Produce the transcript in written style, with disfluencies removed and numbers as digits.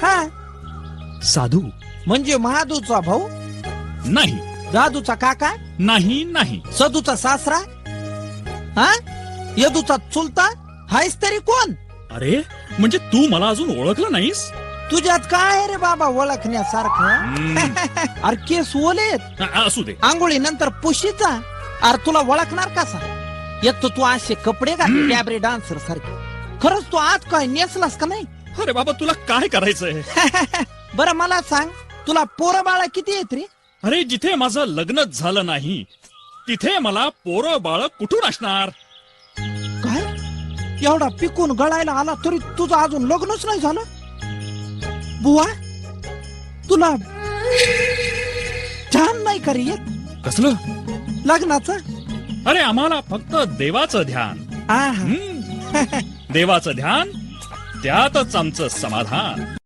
हा साधू म्हणजे महादूचा भाऊ, नाही, दादूचा काका, नाही, नाही. सदूचा सासरा, हा यदूचा चुलता, हायस तरी कोण? अरे म्हणजे तू मला अजून ओळखलं नाहीस? तुझ्यात काय आहे रे बाबा ओळखण्यासारखं? अरे केस ओलेत, असू दे. आंघोळी नंतर पुशीचा. अरे तुला ओळखणार कसा? एक तर तू असे कपडे घातले कॅबरे डान्सर सारखे. खरंच तू आज काय नेसलास का नाही? अरे बाबा तुला काय करायचंय? बरं मला सांग, तुला पोरं बाळा किती आहेत रे? अरे जिथे माझं लग्नच झालं नाही तिथे मला पोरं बाळ कुठून असणार? काय एवढा पिकून गळायला आला तरी तुझं अजून लग्नच नाही झालं? बुवा तुला ध्यान नाही का रे येत कसलं? लग्नाचं? अरे आम्हाला फक्त देवाचं ध्यान. आहा. देवाचं ध्यान, त्यातच आमचं समाधान.